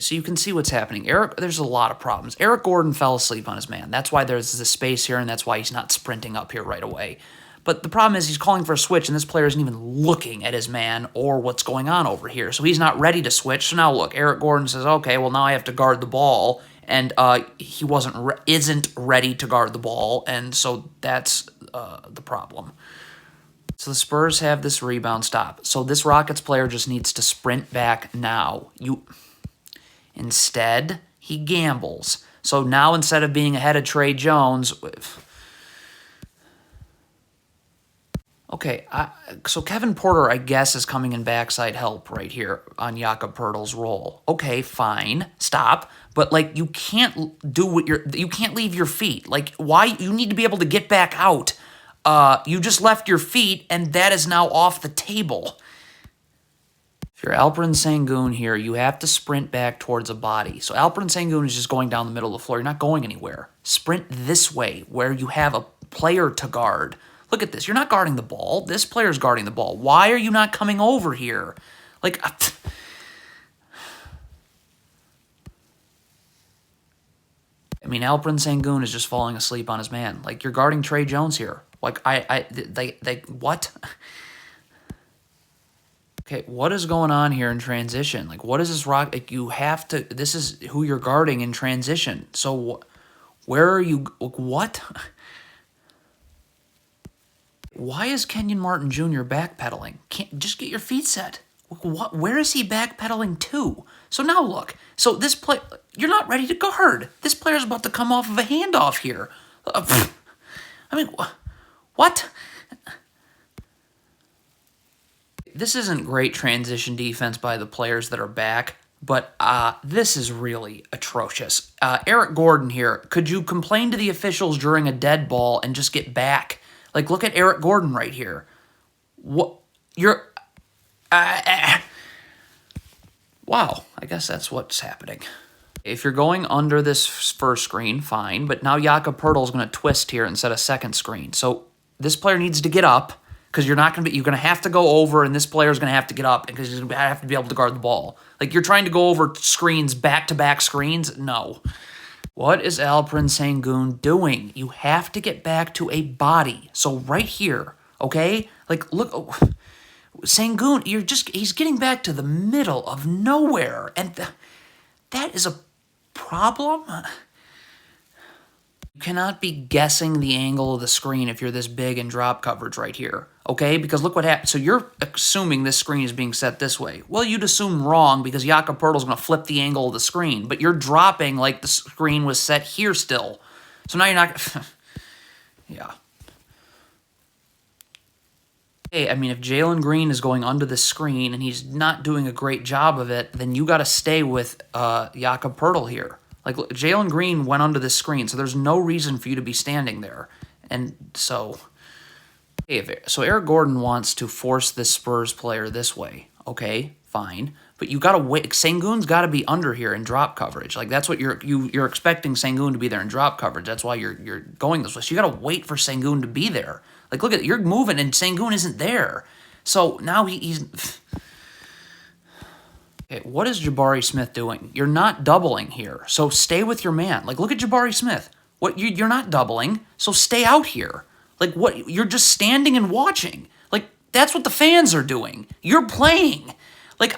so you can see what's happening. There's a lot of problems. Eric Gordon fell asleep on his man. That's why there's this space here, and that's why he's not sprinting up here right away. But the problem is he's calling for a switch, and this player isn't even looking at his man or what's going on over here. So he's not ready to switch. So now look, Eric Gordon says, okay, well, now I have to guard the ball, and he isn't ready to guard the ball, and so that's the problem. So the Spurs have this rebound stop. So this Rockets player just needs to sprint back now. Instead, he gambles. So now instead of being ahead of Trey Jones... Okay, so Kevin Porter, I guess, is coming in backside help right here on Jakob Poeltl's role. Okay, fine, stop. But, like, you can't you can't leave your feet. Like, why? You need to be able to get back out. You just left your feet, and that is now off the table. If you're Alperen Sengun here, you have to sprint back towards a body. So Alperen Sengun is just going down the middle of the floor. You're not going anywhere. Sprint this way, where you have a player to guard. Look at this. You're not guarding the ball. This player's guarding the ball. Why are you not coming over here? Like, I mean, Alperen Sengun is just falling asleep on his man. Like, you're guarding Trey Jones here. Like, what? Okay, what is going on here in transition? Like, what is this rock? Like, you have to, this is who you're guarding in transition. So, where are you, what? Why is Kenyon Martin Jr. backpedaling? Just get your feet set. What? Where is he backpedaling to? So now look. So this play, you're not ready to guard. This player's about to come off of a handoff here. I mean, what? This isn't great transition defense by the players that are back, but this is really atrocious. Eric Gordon here. Could you complain to the officials during a dead ball and just get back? Like, look at Eric Gordon right here. What? You're... wow, I guess that's what's happening. If you're going under this first screen, fine, but now Jakob Poeltl's going to twist here and set a second screen. So this player needs to get up, because you're going to have to go over, and this player's going to have to get up, because he's going to have to be able to guard the ball. Like, you're trying to go over screens, back-to-back screens? No. What is Alperen Sengun doing? You have to get back to a body. So right here, okay? Like, look, Sengun, he's getting back to the middle of nowhere. And that is a problem. You cannot be guessing the angle of the screen if you're this big in drop coverage right here, okay? Because look what happened. So you're assuming this screen is being set this way. Well, you'd assume wrong because Jakob Poeltl's going to flip the angle of the screen, but you're dropping like the screen was set here still. So now you're not... yeah. Hey, I mean, if Jalen Green is going under the screen and he's not doing a great job of it, then you got to stay with Jakob Poeltl here. Like, Jalen Green went under the screen, so there's no reason for you to be standing there. And so, so Eric Gordon wants to force this Spurs player this way. Okay, fine. But you got to wait. Sengun's got to be under here in drop coverage. Like, that's what you're expecting Sengun to be there in drop coverage. That's why you're going this way. So you got to wait for Sengun to be there. Like, look at it. You're moving, and Sengun isn't there. So now he's... Okay, what is Jabari Smith doing? You're not doubling here, so stay with your man. Like, look at Jabari Smith. What you're not doubling, so stay out here. Like, what? You're just standing and watching. Like, that's what the fans are doing. You're playing. Like,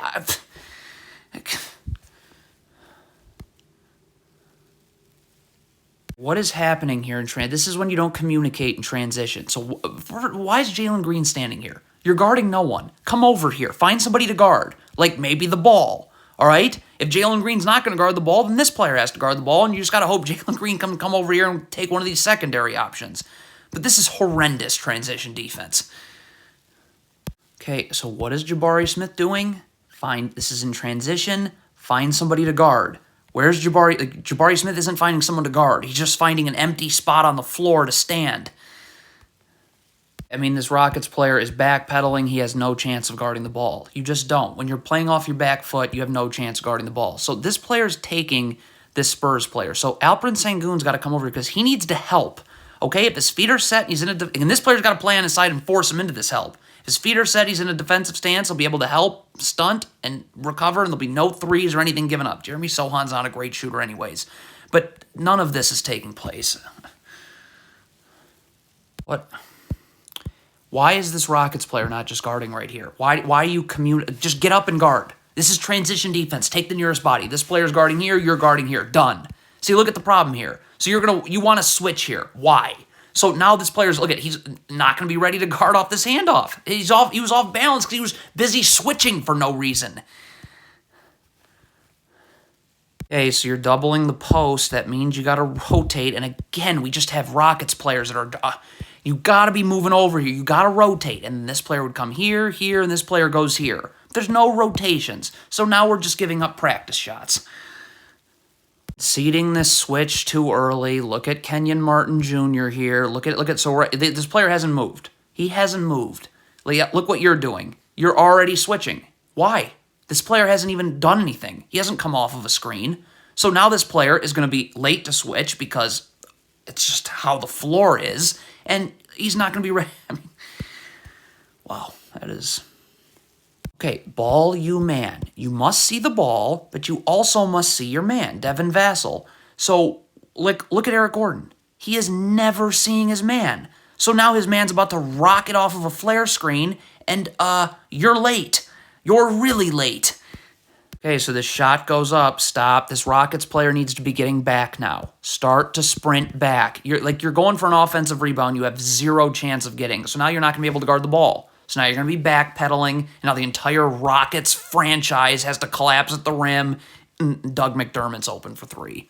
what is happening here in transition? This is when you don't communicate in transition. So why is Jalen Green standing here? You're guarding no one. Come over here. Find somebody to guard. Like, maybe the ball, all right? If Jalen Green's not going to guard the ball, then this player has to guard the ball, and you just got to hope Jalen Green come over here and take one of these secondary options. But this is horrendous transition defense. Okay, so what is Jabari Smith doing? This is in transition. Find somebody to guard. Where's Jabari? Like, Jabari Smith isn't finding someone to guard. He's just finding an empty spot on the floor to stand. I mean, this Rockets player is backpedaling. He has no chance of guarding the ball. You just don't. When you're playing off your back foot, you have no chance of guarding the ball. So this player's taking this Spurs player. So Alperen Sengun's got to come over because he needs to help. Okay, if his feet are set, and this player's got to play on his side and force him into this help. His feet are set. He's in a defensive stance. He'll be able to help, stunt, and recover, and there'll be no threes or anything given up. Jeremy Sohan's not a great shooter anyways. But none of this is taking place. What? Why is this Rockets player not just guarding right here? Why are you just get up and guard. This is transition defense. Take the nearest body. This player's guarding here, you're guarding here. Done. See, look at the problem here. So you want to switch here. Why? So now this player's, he's not going to be ready to guard off this handoff. He was off balance because he was busy switching for no reason. Okay, so you're doubling the post. That means you got to rotate. And again, we just have Rockets players that are... you got to be moving over here. You got to rotate. And this player would come here, here, and this player goes here. There's no rotations. So now we're just giving up practice shots. Seeding this switch too early. Look at Kenyon Martin Jr. here. Look at so this player hasn't moved. He hasn't moved. Look what you're doing. You're already switching. Why? This player hasn't even done anything. He hasn't come off of a screen. So now this player is going to be late to switch because it's just how the floor is, and he's not going to be ready. I mean, wow, that is... Okay, ball you man. You must see the ball, but you also must see your man, Devin Vassell. So, look at Eric Gordon. He is never seeing his man. So now his man's about to rocket off of a flare screen, and, you're late. You're really late. Okay, so this shot goes up. Stop. This Rockets player needs to be getting back now. Start to sprint back. You're going for an offensive rebound you have zero chance of getting. So now you're not going to be able to guard the ball. So now you're going to be backpedaling, and now the entire Rockets franchise has to collapse at the rim, and Doug McDermott's open for three.